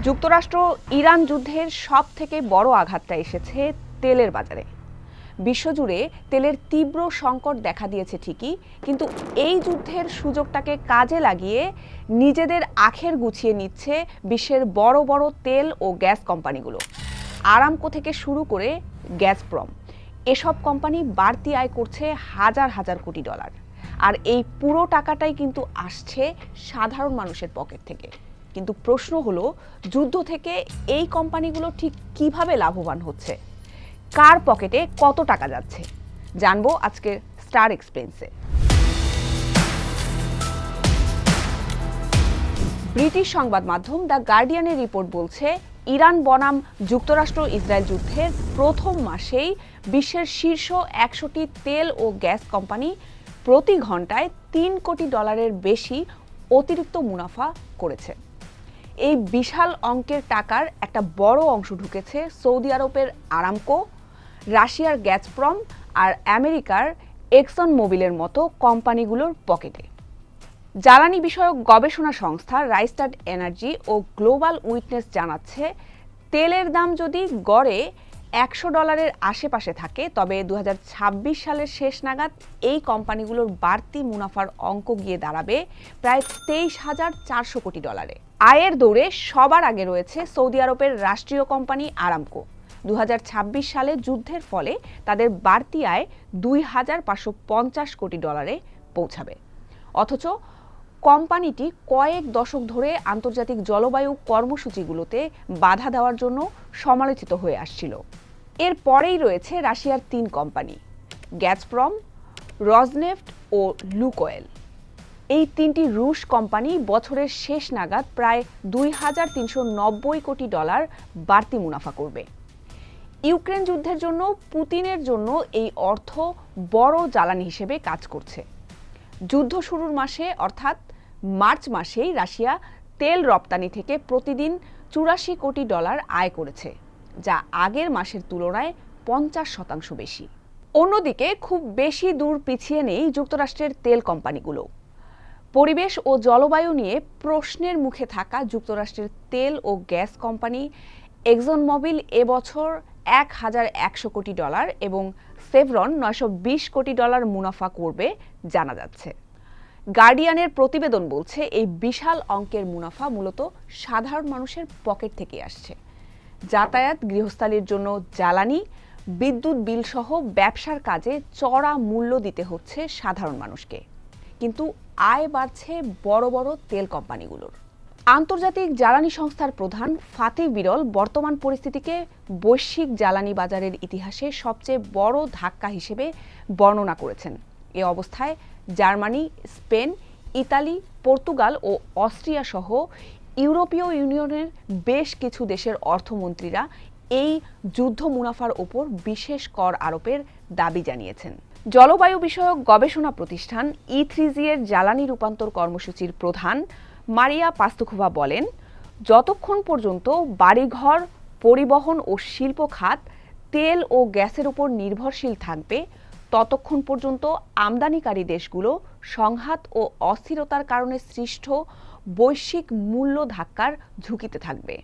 যুক্তরাষ্ট্র ইরান যুদ্ধের সবথেকে বড় আঘাতটা এসেছে তেলের বাজারে। বিশ্বজুড়ে তেলের তীব্র সংকট দেখা দিয়েছে ঠিকই, কিন্তু এই যুদ্ধের সুযোগটাকে কাজে লাগিয়ে নিজেদের আখের গুছিয়ে নিচ্ছে বিশ্বের বড় বড় তেল ও গ্যাস কোম্পানিগুলো। আরামকো থেকে শুরু করে গ্যাসপ্রম, এসব কোম্পানি বাড়তি আয় করছে হাজার হাজার কোটি ডলার। আর এই পুরো টাকাটাই কিন্তু আসছে সাধারণ মানুষের পকেট থেকে। কিন্তু প্রশ্ন হলো, যুদ্ধ থেকে এই কোম্পানিগুলো ঠিক কিভাবে লাভবান হচ্ছে, কার পকেটে কত টাকা যাচ্ছে, জানবো আজকের স্টার এক্সপ্লেন্সে। ব্রিটিশ সংবাদ মাধ্যম দ্য গার্ডিয়ানের রিপোর্ট বলছে, ইরান বনাম যুক্তরাষ্ট্র ইসরায়েল যুদ্ধের প্রথম মাসেই বিশ্বের শীর্ষ 100টি তেল ও গ্যাস কোম্পানি প্রতি ঘন্টায় 3 কোটি ডলারের বেশি অতিরিক্ত মুনাফা করেছে। এই বিশাল অঙ্কের টাকার একটা বড় অংশ ঢুকেছে সৌদি আরবের আরামকো, রাশিয়ার গ্যাসপ্রম আর আমেরিকার এক্সন মোবিলের মতো কোম্পানিগুলোর পকেটে। জ্বালানি বিষয়ক গবেষণা সংস্থা রাইস্টাড এনার্জি ও গ্লোবাল উইটনেস জানাচ্ছে, তেলের দাম যদি গড়ে $100 আশেপাশে থাকে, তবে 2026 সালের শেষ নাগাদ এই কোম্পানিগুলোর বাড়তি মুনাফার অঙ্ক গিয়ে দাঁড়াবে প্রায় $23,400 কোটি। আয়ের দৌড়ে সবার আগে রয়েছে সৌদি আরবের রাষ্ট্রীয় কোম্পানি আরামকো। 2026 সালে যুদ্ধের ফলে তাদের বাড়তি আয় $2,550 কোটি পৌঁছাবে। অথচ কোম্পানিটি কয়েক দশক ধরে আন্তর্জাতিক জলবায়ু কর্মসূচিগুলোতে বাধা দেওয়ার জন্য সমালোচিত হয়ে আসছিল। এর পরেই রয়েছে রাশিয়ার 3 কোম্পানি, গ্যাসপ্রম, রজনেফট ও লুকোয়েল। এই 3টি রুশ কোম্পানি বছরের শেষ নাগাদ প্রায় $2,390 কোটি বাড়তি মুনাফা করবে। ইউক্রেন যুদ্ধের জন্য পুতিনের জন্য এই অর্থ বড় জ্বালানি হিসেবে কাজ করছে। যুদ্ধ শুরুর মাসে অর্থাৎ মার্চ মাসেই রাশিয়া তেল রপ্তানি থেকে প্রতিদিন $84 কোটি আয় করেছে, যা আগের মাসের তুলনায় 50% বেশি। অন্যদিকে খুব বেশি দূর পিছিয়ে নেই যুক্তরাষ্ট্রের তেল কোম্পানিগুলো। পরিবেশ ও জলবায়ু নিয়ে প্রশ্নের মুখে থাকা যুক্তরাষ্ট্রের তেল ও গ্যাস কোম্পানি এক্সন মোবিল এবছর $1,100 কোটি এবং সেভরন $920 কোটি মুনাফা করবে জানা যাচ্ছে। গার্ডিয়ানের প্রতিবেদন বলছে, এই বিশাল অঙ্কের মুনাফা মূলত সাধারণ মানুষের পকেট থেকে আসছে। যাতায়াত, গৃহস্থালির জন্য জ্বালানি, বিদ্যুৎ বিল সহ ব্যবসার কাজে চড়া মূল্য দিতে হচ্ছে সাধারণ মানুষকে। কিন্তু আয় বাড়ছে বড় বড় তেল কোম্পানিগুলোর। আন্তর্জাতিক জ্বালানি সংস্থার প্রধান ফাতিহ বিরল বর্তমান পরিস্থিতিকে বৈশ্বিক জ্বালানি বাজারের ইতিহাসে সবচেয়ে বড় ধাক্কা হিসেবে বর্ণনা করেছেন। এ অবস্থায় জার্মানি, স্পেন, ইতালি, পর্তুগাল ও অস্ট্রিয়া সহ ইউরোপীয় ইউনিয়নের বেশ কিছু দেশের অর্থমন্ত্রীরা এই যুদ্ধ মুনাফার ওপর বিশেষ কর আরোপের দাবি জানিয়েছেন। জলবায়ু বিষয়ক গবেষণা প্রতিষ্ঠান E3G এর জ্বালানি রূপান্তর কর্মসূচির প্রধান মারিয়া পাস্তুখোভা বলেন, যতক্ষণ পর্যন্ত বাড়িঘর, পরিবহন ও শিল্প খাত তেল ও গ্যাসের উপর নির্ভরশীল থাকবে, ততক্ষণ পর্যন্ত আমদানিকারী দেশগুলো সংঘাত ও অস্থিরতার কারণে সৃষ্ট বৈশ্বিক মূল্য ধাক্কার ঝুঁকিতে থাকবে।